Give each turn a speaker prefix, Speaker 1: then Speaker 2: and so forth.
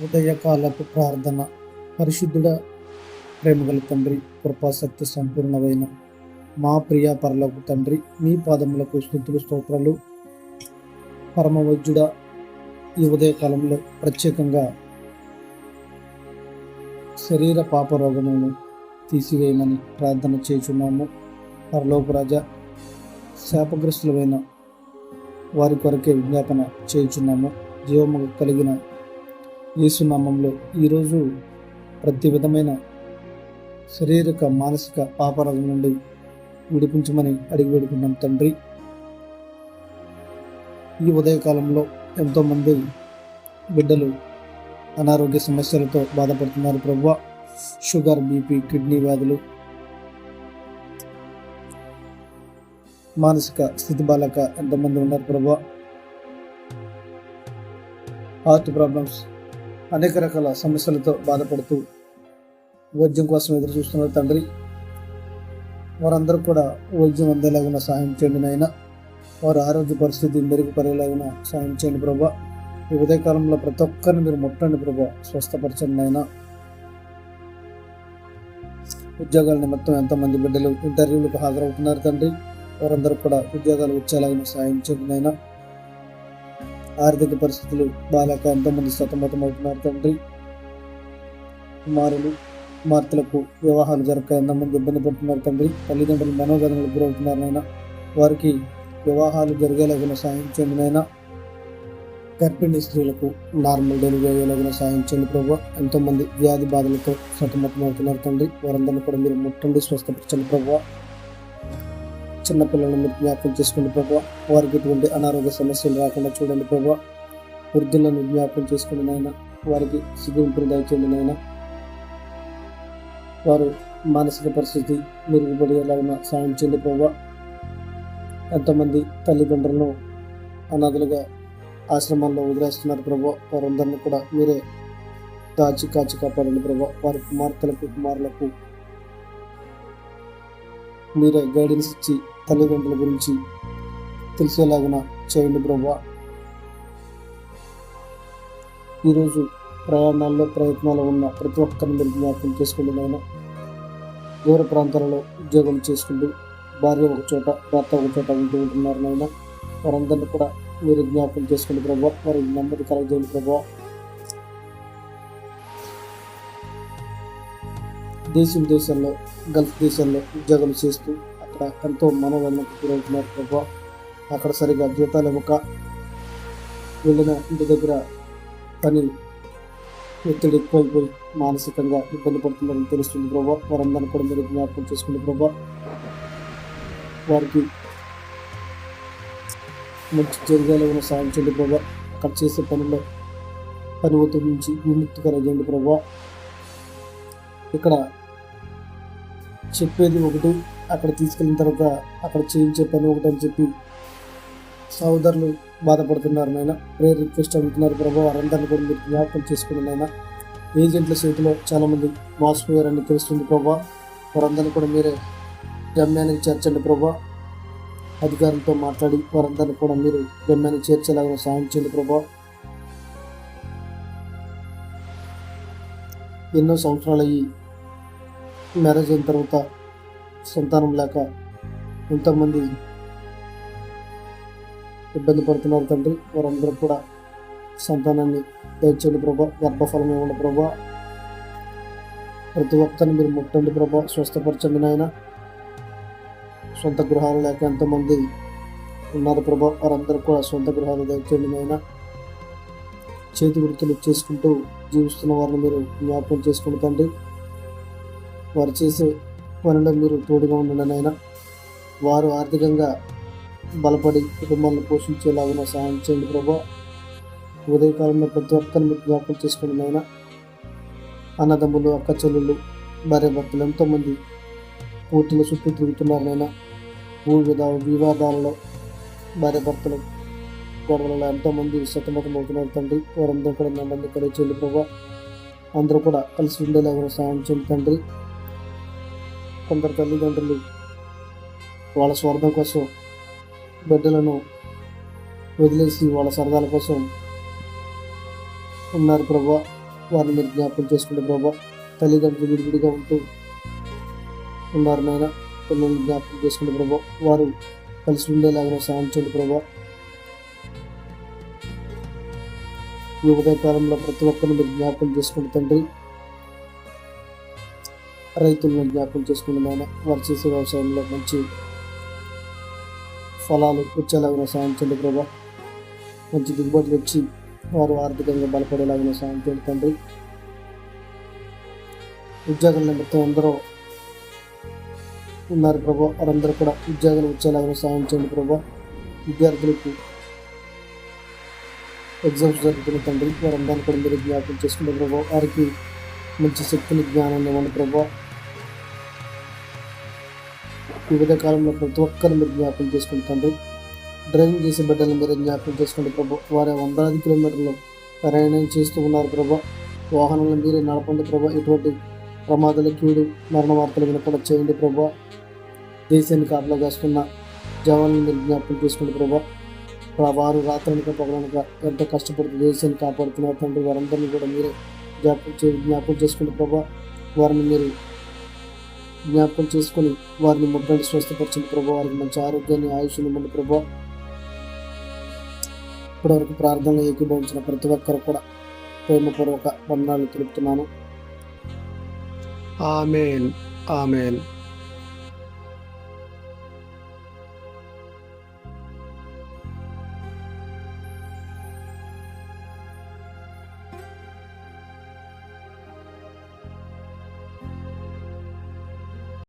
Speaker 1: ఉదయకాలపు ప్రార్థన. పరిశుద్ధుడ, ప్రేమగల తండ్రి, కృపాసక్తి సంపూర్ణమైన మా ప్రియ పరలోక తండ్రి, మీ పాదములకు స్తుతులు స్తోత్రాలు. పరమవైద్యుడ, ఈ ఉదయకాలంలో ప్రత్యేకంగా శరీర పాప రోగములను తీసివేయమని ప్రార్థన చేయుచున్నాము. పరలోక రాజా, శాపగ్రస్తులైన వారి కొరకే విజ్ఞాపన చేయుచున్నాము. జీవము కలిగిన యేసు నామములో ఈరోజు ప్రతి విధమైన శారీరక మానసిక పాపరోగం నుండి విడిపించమని అడిగి వేడుకున్నాం తండ్రి. ఈ ఉదయకాలంలో ఎంతోమంది బిడ్డలు అనారోగ్య సమస్యలతో బాధపడుతున్నారు ప్రభువా. షుగర్, బీపీ, కిడ్నీ వ్యాధులు, మానసిక స్థితి బాలక ఎంతోమంది ఉన్నారు ప్రభువా. హార్ట్ ప్రాబ్లమ్స్, అనేక రకాల సమస్యలతో బాధపడుతూ వైద్యం కోసం ఎదురు చూస్తున్నారు తండ్రి. వారందరూ కూడా వైద్యం అందేలాగిన సహాయం చేయండి నాయన. వారి ఆరోగ్య పరిస్థితి మెరుగుపడేలాగిన సహాయం చేయండి ప్రభా. ఈ ఉదయకాలంలో ప్రతి ఒక్కరిని మీరు ముట్టండి ప్రభా, స్వస్థపరచండి నాయన. ఉద్యోగాల నిమిత్తం ఎంతోమంది బిడ్డలు ఇంటర్వ్యూలకు హాజరవుతున్నారు తండ్రి. వారందరూ కూడా ఉద్యోగాలు వచ్చేలాగిన సహాయం చేయండి నాయన. ఆర్థిక పరిస్థితులు బాగాలేక ఎంతోమంది సతమతం అవుతున్నారు తండ్రి. కుమార్తెలకు వివాహాలు జరగక ఎంతోమంది ఇబ్బంది పడుతున్నారు తండ్రి. తల్లిదండ్రులు మనోవేదనలకు గురవుతున్నారు నాయన. వారికి వివాహాలు జరిగేలాగిన సాయం చేయండి నాయన. గర్భిణీ స్త్రీలకు నార్మల్ డెలివరీ అయ్యేలాగిన సాయం చేయండి ప్రభు. ఎంతోమంది వ్యాధి బాధలతో సతమతం అవుతున్నారు తండ్రి. వారందరినీ కూడా మీరు ముట్టండి, స్వస్థపరచండి ప్రభు. చిన్నపిల్లలను మీరు జ్ఞాపకం చేసుకోండి ప్రభు. వారికి ఎటువంటి అనారోగ్య సమస్యలు రాకుండా చూడండి ప్రభు. వృద్ధులను జ్ఞాపకం చేసుకోండి నాయన. వారికి సిగ్గుంపుని దయచేయండి నాయన. వారు మానసిక పరిస్థితి మెరుగుపడేలాగిన సాయం చేయండి ప్రభు. ఎంతోమంది తల్లిదండ్రులను అనాథలుగా ఆశ్రమాల్లో వదిలేస్తున్నారు ప్రభు. వారందరినీ కూడా మీరే దాచి కాచి కాపాడండి ప్రభు. వారి కుమారులకు మీరే గైడెన్స్ ఇచ్చి తల్లిదండ్రుల గురించి తెలిసేలాగిన చేయండి ప్రభు. ఈరోజు ప్రయత్నాలు ఉన్న ప్రతి ఒక్కరిని మీరు జ్ఞాపకం చేసుకోండి నాయన. దూర ప్రాంతాలలో ఉద్యోగం చేసుకుంటూ భార్య ఒక చోట, భర్త ఒక చోట ఉంటున్నారు నాయన. వారందరినీ కూడా మీరు జ్ఞాపకం చేసుకోండి ప్రభు. వారికి నెమ్మది కలగజేయండి ప్రభు. దేశాల్లో, గల్ఫ్ దేశాల్లో ఉద్యోగాలు చేస్తూ అక్కడ ఎంతో మనోవేదనకు గురవుతున్నారు ప్రభు. అక్కడ సరిగా జీతాలు ఇవ్వక వెళ్ళిన ఇంటి దగ్గర పని ఒత్తిడి ఎక్కువైపోయి మానసికంగా ఇబ్బంది పడుతున్నారని తెలుస్తుంది ప్రభు. వారందరినీ కూడా మీరు జ్ఞాపకం చేసుకోండి ప్రభు. వారికి మంచి జరిగేలాగా సాయం చేయండి ప్రభు. అక్కడ చేసే పనిలో పని ఒత్తిడి నుంచి విముక్తి కలగజేయండి ప్రభు. ఇక్కడ చెప్పేది ఒకటి, అక్కడ తీసుకెళ్ళిన తర్వాత అక్కడ చేయించే పని ఒకటి అని చెప్పి సోదరులు బాధపడుతున్నారు నాయన. ప్రేయర్ రిక్వెస్ట్ అడుగుతున్నారు ప్రభు. వారందరినీ కూడా మీరు జ్ఞాపకం చేసుకుని నాయన. ఏజెంట్ల చేతిలో చాలామంది మోసపోయారని తెలుస్తుంది ప్రభు. వారందరినీ కూడా మీరే గమ్యానికి చేర్చండి ప్రభు. అధికారులతో మాట్లాడి వారందరినీ కూడా మీరు గమ్యానికి చేర్చేలాగా సాయం చేయండి ప్రభు. ఎన్నో సంవత్సరాలు అయ్యి మ్యారేజ్ అయిన తర్వాత సంతానం లేక ఎంతోమంది ఇబ్బంది పడుతున్నారు తండ్రి. వారందరూ కూడా సంతానాన్ని దయచేయండి ప్రభా. గర్భఫలం ఇవ్వండి ప్రభా. ప్రతి ఒక్కరిని మీరు ముట్టండి ప్రభా, స్వస్థపరచండి నాయన. సొంత గృహాలు లేక ఎంతోమంది ఉన్నారు ప్రభా. వారందరూ కూడా సొంత గృహాలు దయచేయండి నాయన. చేతి వృత్తులు చేసుకుంటూ జీవిస్తున్న వారిని మీరు జ్ఞాపకం చేసుకుని తండ్రి. వారు చేసే పనిలో మీరు తోడుగా ఉండండి నాయన. వారు ఆర్థికంగా బలపడి కుటుంబాలను పోషించేలాగా సహాయం చేయండి ప్రభా. ఉదయకాలంలో ప్రతి ఒక్కరిని మీరు జ్ఞాపకం చేసుకోండి నాయన. అన్నదమ్ములు, అక్క చెల్లెళ్ళు, భార్య భర్తలు ఎంతోమంది పూర్తిగా చుట్టూ తిరుగుతున్నారు నాయన. వివాదాలలో భార్య భర్తలు గొడవలలో ఎంతోమంది సతమతం అవుతున్నారు తండ్రి. వారందరూ కూడా నెమ్మది కలిగి చేయండి ప్రభా. అందరూ కూడా కలిసి ఉండేలాగా సహాయం చేయండి తండ్రి. కొందరు తల్లిదండ్రులు వాళ్ళ స్వార్థం కోసం బిడ్డలను వదిలేసి వాళ్ళ సరదాల కోసం ఉన్నారు ప్రభా. వారిని మీరు జ్ఞాపకం చేసుకుంటే ప్రభా, తల్లిదండ్రులు విడివిడిగా ఉంటూ ఉన్నారు నాయన, పిల్లల్ని జ్ఞాపకం చేసుకుంటే ప్రభా, వారు కలిసి ఉండేలాగా సాయం చేయండి ప్రభా. ఈ ఉదయకాలంలో ప్రతి ఒక్కరిని మీరు జ్ఞాపకం చేసుకుంటే తండ్రి, రైతులను జ్ఞాపకం చేసుకుంటే నాయన, వారు చేసే వ్యవసాయంలో మంచి ఫలాలు వచ్చేలాగా సాయం చేయండి ప్రభా. మంచి దిగుబడులు వచ్చి వారు ఆర్థికంగా బలపడేలాగా సాయం చేయండి తండ్రి. ఉద్యోగుల నిమిత్తం అందరూ ఉన్నారు ప్రభా, వారందరూ కూడా ఉద్యోగాలు వచ్చేలాగా సాయం చేయండి ప్రభా. విద్యార్థులకు ఎగ్జామ్స్ జరుగుతున్న తండ్రి, వారందరినీ కూడా మీరు జ్ఞాపకం చేసుకుంటే ప్రభా, వారికి మంచి శక్తిని జ్ఞానాన్ని ఇవ్వండి ప్రభా. వివిధ కాలంలో ప్రతి ఒక్కరిని మీరు జ్ఞాపకం చేసుకుంటే తండ్రి, డ్రైవింగ్ చేసే బిడ్డలను మీరు జ్ఞాపకం చేసుకుంటే ప్రభా, వారి 100 కిలోమీటర్లు ప్రయాణం చేస్తూ ఉన్నారు ప్రభా. వాహనాలను మీరే నడపండి ప్రభా, ఎటువంటి ప్రమాదాలు, కీడు, మరణ వార్తలు వినకుండా చేయండి ప్రభా. దేశాన్ని కాపలా కాస్తున్న జవాన్లను మీరు జ్ఞాపకం చేసుకుంటే ప్రభా, వారు రాత్రనక పగలనక ఎంతో కష్టపడుతూ దేశాన్ని కాపాడుతున్నారు తండ్రి, వారందరినీ కూడా మీరే జ్ఞాపకం చేసుకుంటే ప్రభా. వారిని మీరు జ్ఞాపకం చేసుకుని వారిని ముట్టండి, స్వస్థపరచండి ప్రభా. వారికి మంచి ఆరోగ్యాన్ని, ఆయుష్ని ఇవ్వండి ప్రభా. ఇప్పటివరకు ప్రార్థనలు ఏకీభవించిన ప్రతి ఒక్కరు కూడా ప్రేమపూర్వక వందనాలు తెలుపుతున్నాను.
Speaker 2: ఆమేన్. ఆమేన్.